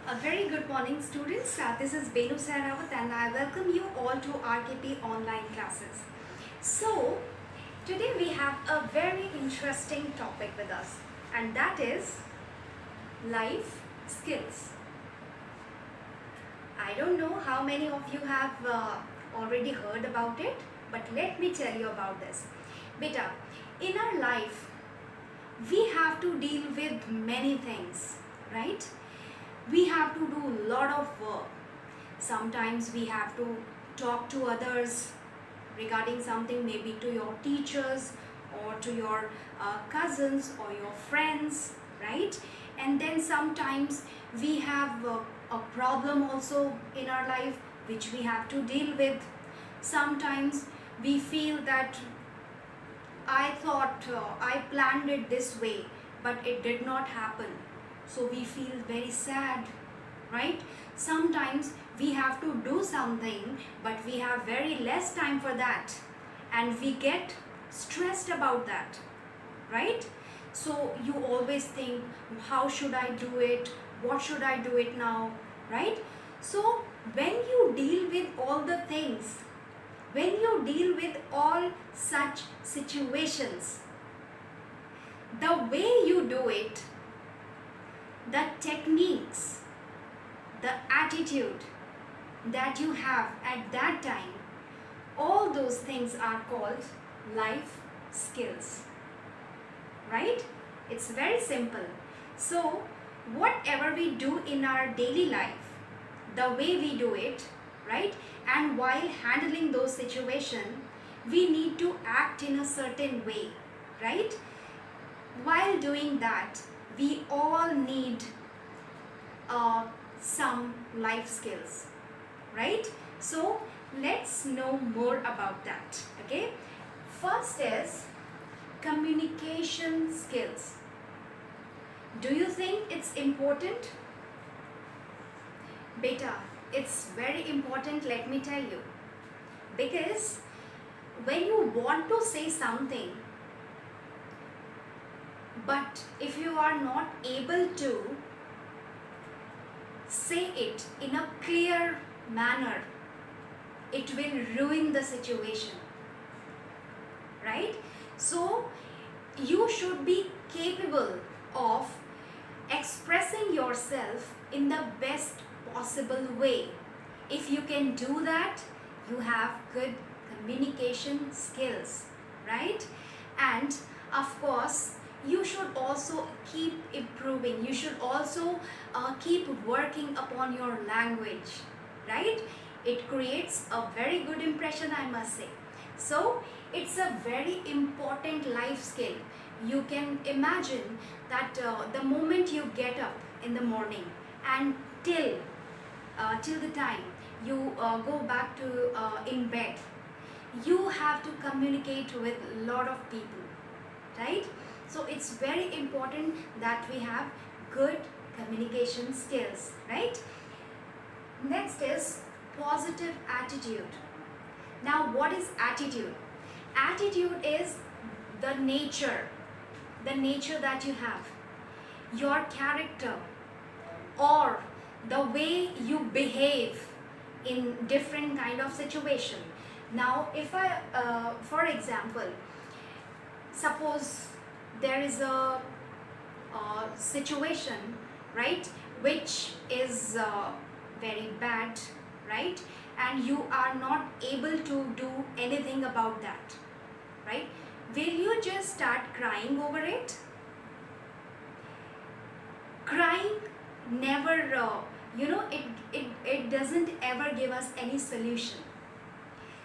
A very good morning, students. This is Benu Sairawat and I welcome you all to RKP online classes. So, today we have a very interesting topic with us, and that is life skills. I don't know how many of you have already heard about it, but let me tell you about this. Beta, in our life, we have to deal with many things, right? We have to do a lot of work. Sometimes we have to talk to others regarding something, maybe to your teachers or to your cousins or your friends, right? And then sometimes we have a problem also in our life which we have to deal with. Sometimes we feel that I thought I planned it this way, but it did not happen. So we feel very sad, right? Sometimes we have to do something, but we have very less time for that, and we get stressed about that, right? So you always think, how should I do it? What should I do it now, right? So when you deal with all the things, when you deal with all such situations, the way you do it, the techniques, the attitude that you have at that time, all those things are called life skills, right? It's very simple. So whatever we do in our daily life, the way we do it, right? And while handling those situations, we need to act in a certain way, right? While doing that, we all need some life skills, right? So let's know more about that. Okay, first is communication skills. Do you think it's important? Beta, it's very important, let me tell you, because when you want to say something, but if you are not able to say it in a clear manner, it will ruin the situation, right? So you should be capable of expressing yourself in the best possible way. If you can do that, you have good communication skills, right? And of course, you should also keep improving. You should also keep working upon your language, right? It creates a very good impression, I must say. So it's a very important life skill. You can imagine that the moment you get up in the morning and till the time you go back to in bed, you have to communicate with a lot of people, right? So it's very important that we have good communication skills, right? Next is positive attitude. Now what is attitude? Attitude is the nature that you have, your character, or the way you behave in different kind of situation. Now if I for example, suppose there is a situation, right, which is very bad, right, and you are not able to do anything about that, right? Will you just start crying over it? Crying never it doesn't ever give us any solution.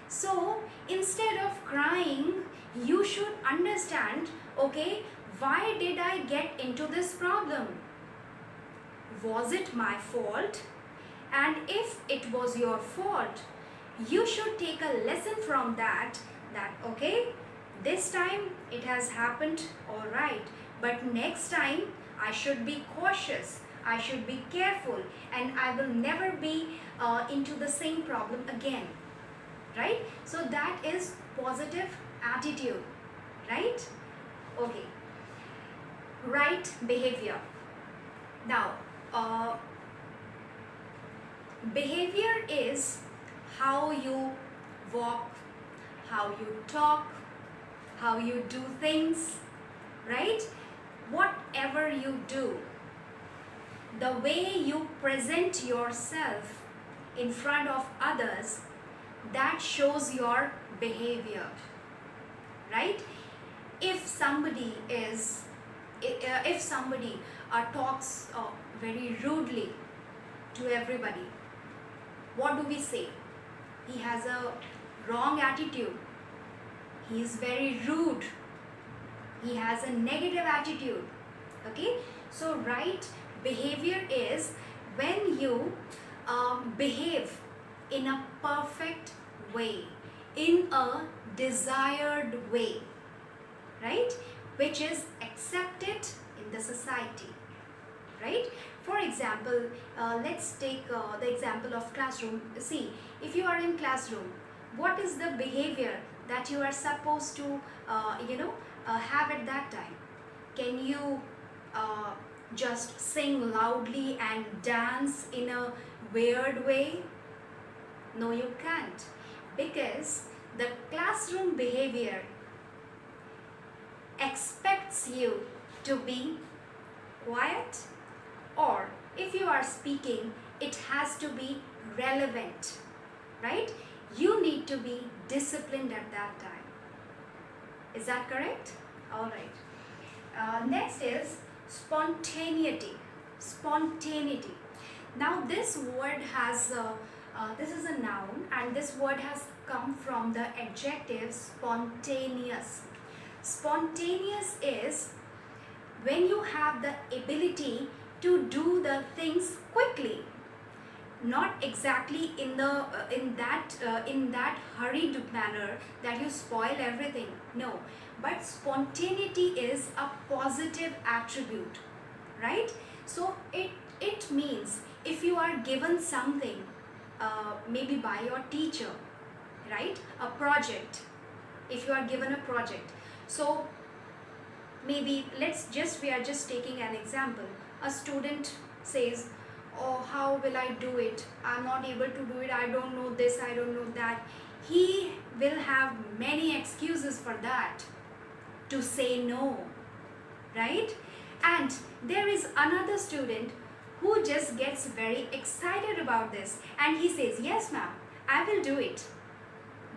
So instead of crying, you should understand, okay, why did I get into this problem? Was it my fault? And if it was your fault, you should take a lesson from that okay, this time it has happened, all right, but next time I should be cautious, I should be careful, and I will never be into the same problem again, right? So that is positive attitude, right? Okay. Right behavior. Now, behavior is how you walk, how you talk, how you do things, right? Whatever you do, the way you present yourself in front of others, that shows your behavior, right? If somebody talks very rudely to everybody, what do we say? He has a wrong attitude, he is very rude, he has a negative attitude. Okay, so right behavior is when you behave in a perfect way, in a desired way, right, which is accepted in the society, right? For example, let's take the example of classroom. See, if you are in classroom, what is the behavior that you are supposed to have at that time? Can you just sing loudly and dance in a weird way? No, you can't, because the classroom behavior expects you to be quiet, or if you are speaking, it has to be relevant, right? You need to be disciplined at that time. Is that correct? All right. Next is spontaneity. Spontaneity. Now this word has this is a noun, and this word has come from the adjective spontaneous. Spontaneous is when you have the ability to do the things quickly, not exactly in that hurried manner that you spoil everything. No, but spontaneity is a positive attribute, right? So it means if you are given something, maybe by your teacher, right, a project, if you are given a project, so maybe we are just taking an example. A student says, oh, how will I do it? I'm not able to do it. I don't know this, I don't know that. He will have many excuses for that, to say no, right? And there is another student who just gets very excited about this, and he says, yes ma'am, I will do it.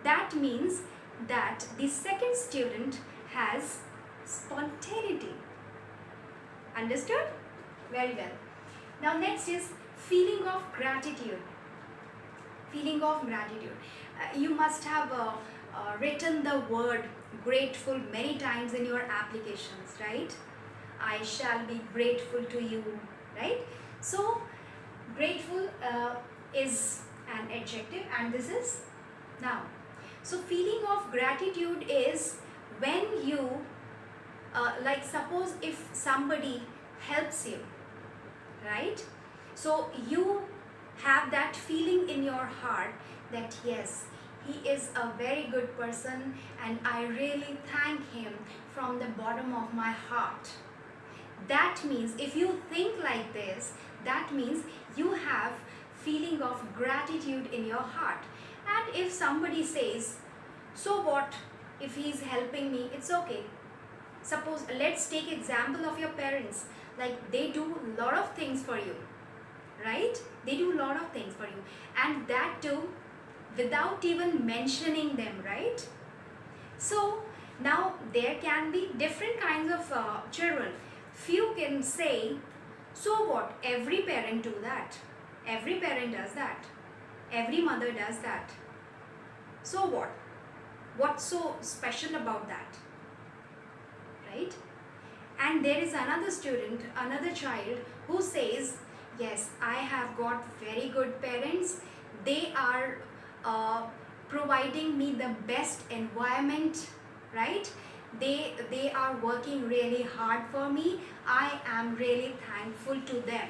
That means that the second student has spontaneity. Understood? Very well. Now next is feeling of gratitude. Feeling of gratitude. You must have written the word grateful many times in your applications, right? I shall be grateful to you, right? So grateful is an adjective, and this is noun. So feeling of gratitude is when you like suppose if somebody helps you, right? So you have that feeling in your heart that yes, he is a very good person and I really thank him from the bottom of my heart. That means if you think like this, that means you have feeling of gratitude in your heart. And if somebody says, so what if he's helping me, it's okay. Suppose, let's take example of your parents, like they do a lot of things for you, right? They do a lot of things for you, and that too without even mentioning them, right? So now there can be different kinds of children. Few can say, so what, every parent do that, every parent does that, every mother does that, so what, what's so special about that, right? And there is another student, another child who says, yes, I have got very good parents, they are providing me the best environment, right? They are working really hard for me, I am really thankful to them,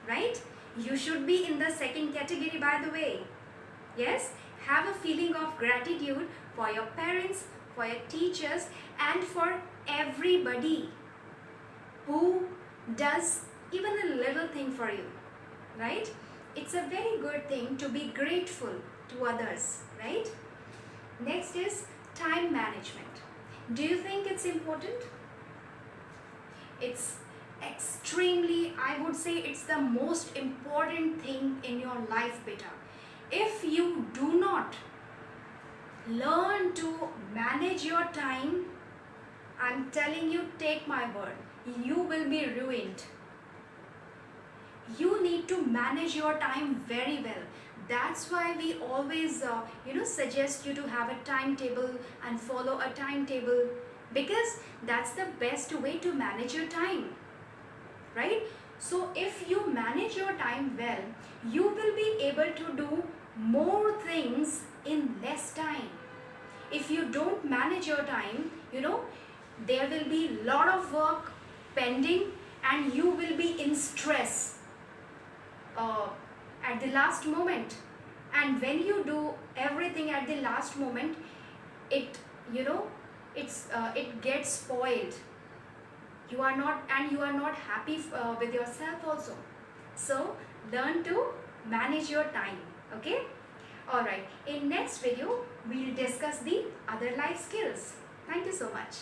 right? You should be in the second category, by the way. Yes, have a feeling of gratitude for your parents, for your teachers, and for everybody who does even a little thing for you, right? It's a very good thing to be grateful to others, right? Next is time management. Do you think it's important? It's extremely, I would say it's the most important thing in your life, beta. If you do not learn to manage your time, I'm telling you, take my word, you will be ruined. You need to manage your time very well. That's why we always suggest you to have a timetable and follow a timetable, because that's the best way to manage your time, right? So if you manage your time well, you will be able to do more things in less time. If you don't manage your time, there will be lot of work pending and you will be in stress at the last moment. And when you do everything at the last moment, it gets spoiled. You are not happy with yourself also. So learn to manage your time. Okay, all right, in next video we'll discuss the other life skills. Thank you so much.